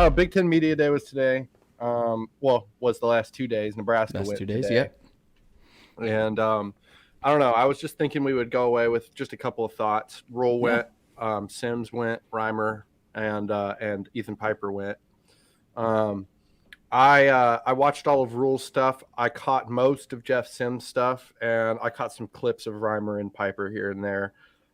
Big Ten Media Day was today. Was the last 2 days. Nebraska Last went 2 days, today. yep. And I don't know. I was just thinking we would go away with just a couple of thoughts. Rhule Yeah. went, Sims went, Reimer, and Ethan Piper went. Um, I watched all of Rhule's stuff. I caught most of Jeff Sims' stuff, and I caught some clips of Reimer and Piper here and there.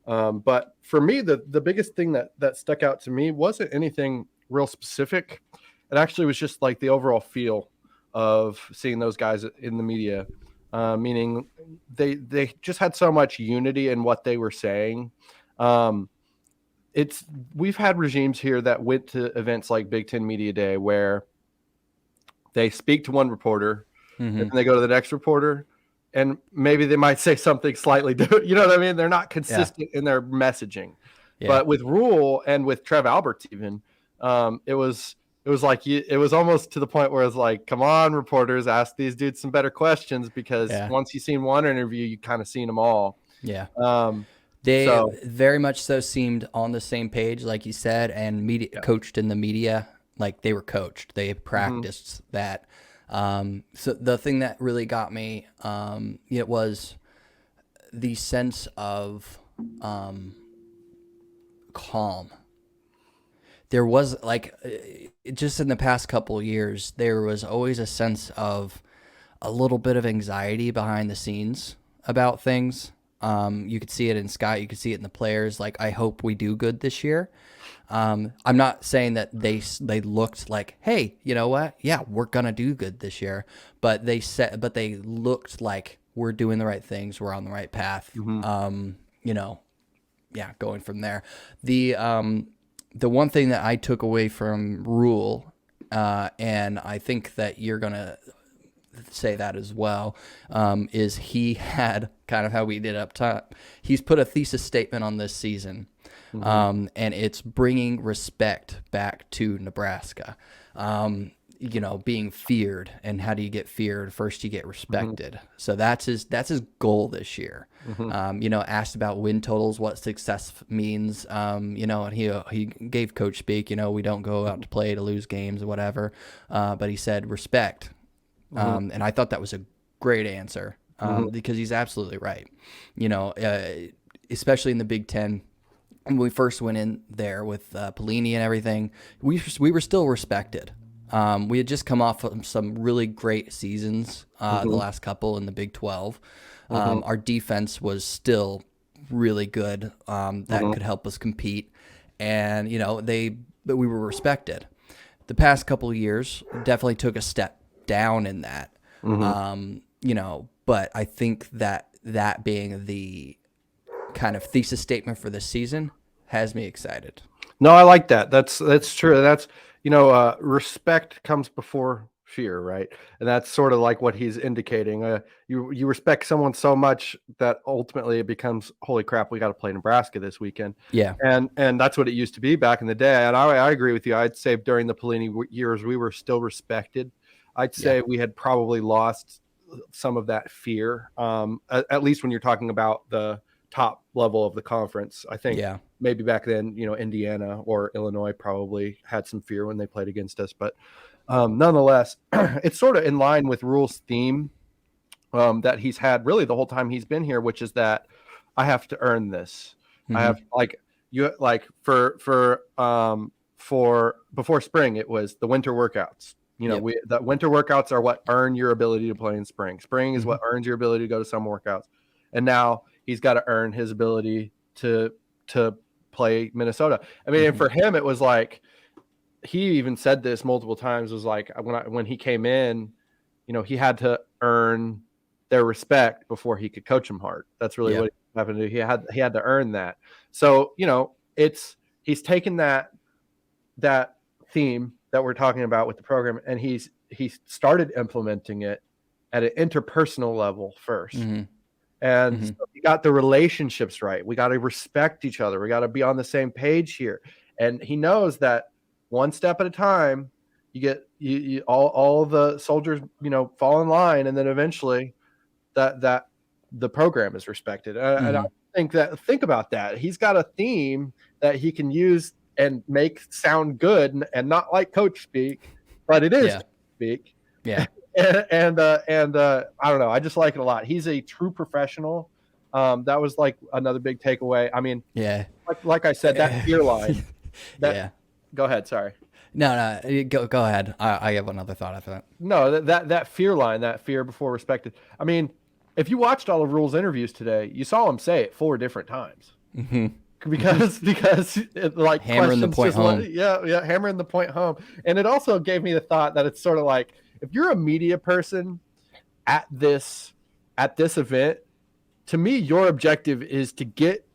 But for me, the biggest thing that stuck out to me wasn't anything real specific. It actually was just like the overall feel of seeing those guys in the media, meaning they just had so much unity in what they were saying. Um, it's we've had regimes here that went to events like Big Ten Media Day where they speak to one reporter and then Mm-hmm. they go to the next reporter, and maybe they might say something slightly different. You know what I mean? They're not Yeah. consistent in their messaging. Yeah. But with Rhule and with Trev Alberts, even it was almost to the point where it's like, come on, reporters, ask these dudes some better questions, because Yeah. once you've seen one interview, you kind of seen them all. Yeah. Um, They so very much so seemed on the same page, like you said, and media yeah. coached in the media. Like they were coached. They Mm-hmm. practiced that. So the thing that really got me, it was the sense of calm. There was like just in the past couple of years, there was always a sense of a little bit of anxiety behind the scenes about things. You could see it in Scott. You could see it in the players. Like, I hope we do good this year. I'm not saying that they looked like, hey, you know what? Yeah, we're gonna do good this year. But they looked like we're doing the right things. We're on the right path. Mm-hmm. Yeah, going from there. The one thing that I took away from Rhule, and I think that you're gonna say that as well, is he had kind of how we did up top. He's put a thesis statement on this season, Mm-hmm. and it's bringing respect back to Nebraska. Being feared, and how do you get feared? First, you get respected. So that's his goal this year. Mm-hmm. Asked about win totals, what success means. And he gave coach speak. We don't go out to play to lose games or whatever, but he said respect. Mm-hmm. And I thought that was a great answer, Mm-hmm. because he's absolutely right. Especially in the Big Ten, when we first went in there with Pelini and everything, we were still respected. We had just come off of some really great seasons, the Mm-hmm. last couple in the Big 12. Mm-hmm. Our defense was still really good. That Mm-hmm. could help us compete, and but we were respected. The past couple of years definitely took a step down in that. Mm-hmm. But I think that being the kind of thesis statement for this season has me excited. No, I like that. That's true. That's respect comes before fear, right? And that's sort of like what he's indicating. You respect someone so much that ultimately it becomes, holy crap, we got to play Nebraska this weekend, Yeah. and that's what it used to be back in the day. And I agree with you. I'd say during the Pelini years we were still respected. I'd Yeah. say we had probably lost some of that fear, at least when you're talking about the top level of the conference. I think Yeah. maybe back then, Indiana or Illinois probably had some fear when they played against us. But nonetheless, it's sort of in line with Rhule's theme that he's had really the whole time he's been here, which is that I have to earn this. I Mm-hmm. have for before spring, it was the winter workouts. Yep. The winter workouts are what earn your ability to play in spring. Spring is Mm-hmm. what earns your ability to go to summer workouts. And now he's got to earn his ability to play Minnesota. I mean, and Mm-hmm. for him, it was like he even said this multiple times. Was like when he came in, he had to earn their respect before he could coach them hard. That's really what Yep. happened to. He had to earn that. So he's taken that theme that we're talking about with the program, and he started implementing it at an interpersonal level first. Mm-hmm. And Mm-hmm. so we got the relationships right. We got to respect each other. We got to be on the same page here. And he knows that one step at a time, you get all the soldiers, fall in line, and then eventually that the program is respected. And I Mm-hmm. think about that. He's got a theme that he can use and make sound good and not like coach speak, but it is Yeah. speak. Yeah. And I don't know. I just like it a lot. He's a true professional. That was like another big takeaway. I mean, Yeah. like I said, that fear line. Yeah. Go ahead. Sorry. No, go ahead. I have another thought after that. No, that fear line, that fear before respected. I mean, if you watched all of Rhule's interviews today, you saw him say it 4 different times. Mm-hmm. Because like hammering the point home. Yeah, hammering the point home. And it also gave me the thought that it's sort of like, if you're a media person at this event, to me, your objective is to get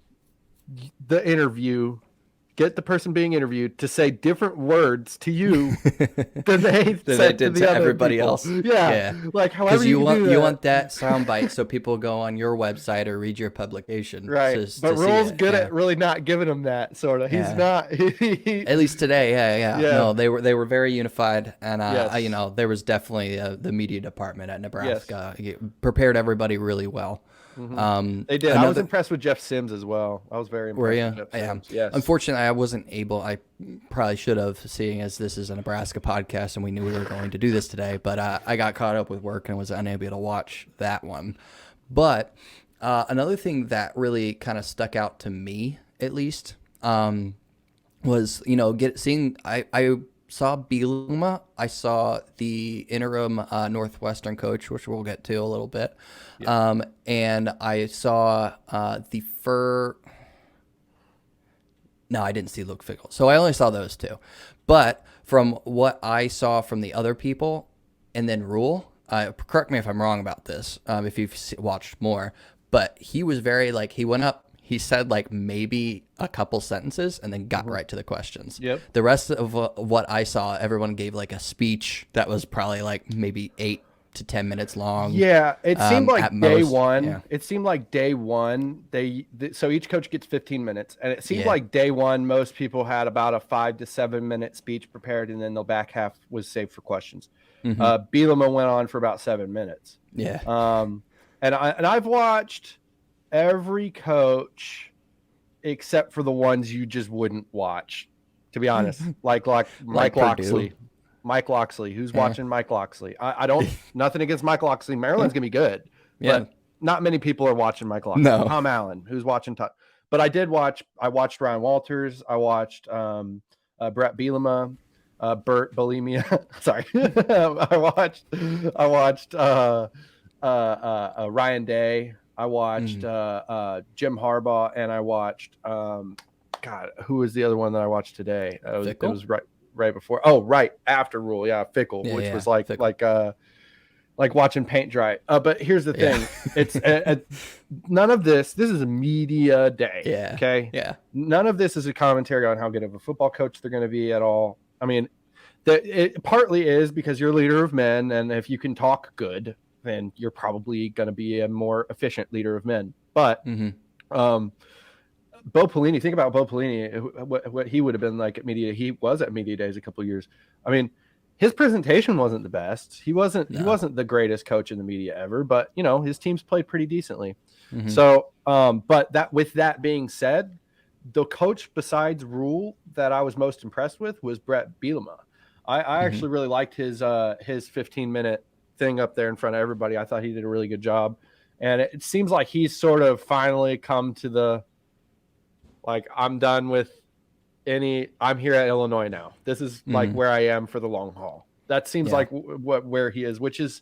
the person being interviewed to say different words to you than they said to the other everybody people. else. Yeah. Like however you want want that soundbite so people go on your website or read your publication. Right. But Rhule's good at really not giving them that sort of. He's not. At least today, yeah. No, they were very unified, and yes. there was definitely the media department at Nebraska prepared everybody really well. Mm-hmm. They did. I was impressed with Jeff Sims as well. I was very impressed with Jeff Sims. Yes. Unfortunately, I wasn't able. I probably should have, seeing as this is a Nebraska podcast and we knew we were going to do this today. But I got caught up with work and was unable to watch that one. But another thing that really kind of stuck out to me, at least, was seeing I saw Bielema. I saw the interim Northwestern coach, which we'll get to a little bit. Yeah. And I saw the No, I didn't see Luke Fickell. So I only saw those two. But from what I saw from the other people, and then Rhule, correct me if I'm wrong about this, if you've watched more, but he was very, he went up, he said maybe a couple sentences and then got right to the questions. Yep. The rest of what I saw, everyone gave a speech that was probably maybe 8 to 10 minutes long. Yeah, it seemed like day most, one. Yeah. It seemed like day one. So each coach gets 15 minutes, and it seemed like day one most people had about a 5 to 7 minute speech prepared, and then the back half was saved for questions. Mm-hmm. Bielema went on for about 7 minutes. Yeah. And I've watched every coach except for the ones you just wouldn't watch, to be honest. like Mike Locksley. Mike Locksley. Who's watching Mike Locksley? I don't. Nothing against Mike Locksley. Maryland's gonna be good, but not many people are watching Mike Locksley. No. Tom Allen, who's watching. But I did watch. I watched Ryan Walters. I watched Brett Bielema, Bert Bulimia. Sorry, I watched Ryan Day. I watched Jim Harbaugh, and I watched God. Who was the other one that I watched today? It was right before. Oh, right after Rhule. Yeah, Fickell, which was like watching paint dry. But here's the thing: it's none of this. This is a media day. Yeah. Okay. Yeah. None of this is a commentary on how good of a football coach they're going to be at all. I mean, it partly is because you're a leader of men, and if you can talk good, then you're probably going to be a more efficient leader of men. But Bo Pelini, think about Bo Pelini, what he would have been like at media. He was at media days a couple of years. I mean, his presentation wasn't the best. He wasn't the greatest coach in the media ever, but his teams played pretty decently. Mm-hmm. So, but with that being said, the coach besides Rhule that I was most impressed with was Brett Bielema. I actually really liked his 15-minute thing up there in front of everybody. I thought he did a really good job, and it seems like he's sort of finally come to the I'm done with I'm here at Illinois now. This is where I am for the long haul. That seems like where he is, which is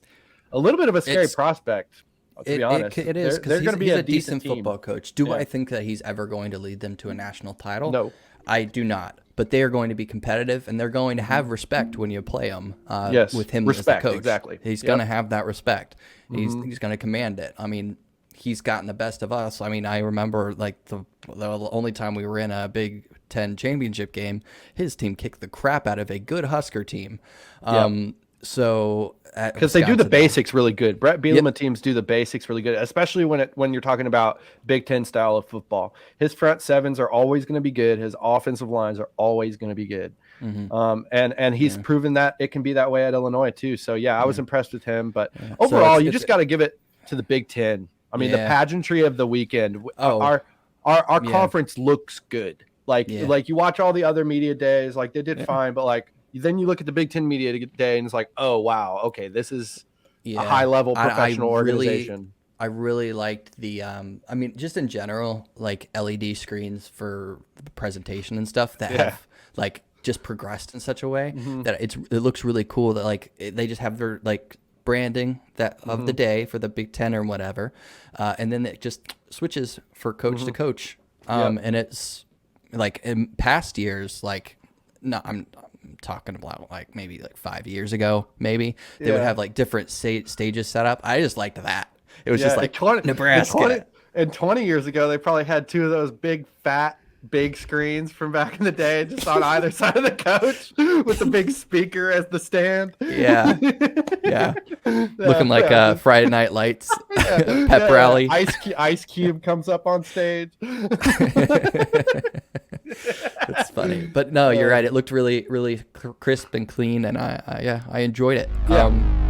a little bit of a scary prospect. To be honest, it is because he's a decent football coach. Do I think that he's ever going to lead them to a national title? No, I do not. But they are going to be competitive, and they're going to have respect when you play them. With him respect, as the coach, exactly. He's going to have that respect. He's going to command it. I mean, he's gotten the best of us. I mean, I remember the only time we were in a Big Ten championship game, his team kicked the crap out of a good Husker team. So because they do the basics really good. Brett Bielema teams do the basics really good, especially when you're talking about Big Ten style of football. His front sevens are always going to be good. His offensive lines are always going to be good. And he's proven that it can be that way at Illinois too. So I was impressed with him. But overall, you just got to give it to the Big Ten. I mean, the pageantry of the weekend. Our conference looks good. Like Yeah. like you watch all the other media days, like they did fine, but like then you look at the Big Ten media day and it's like, oh wow, okay, this is a high Yeah. level I professional really organization. I really liked the I mean, just in general, like LED screens for the presentation and stuff that Yeah. have like just progressed in such a way Mm-hmm. that it looks really cool that like they just have their like branding that of the day for the Big Ten or whatever, and then it just switches for coach to coach, Yep. and it's like in past years, like no, I'm talking about like maybe like 5 years ago, maybe they would Yeah. have like different stages set up. I just liked that. It was just Yeah, like 20, Nebraska. and 20 years ago, they probably had two of those big, fat, big screens from back in the day, just on either side of the coach with the big speaker as the stand. Yeah, yeah, looking like Yeah, Friday Night Lights yeah, pep rally. Ice Cube comes up on stage. It's funny, but no, you're right. It looked really, really crisp and clean, and I enjoyed it. Yeah.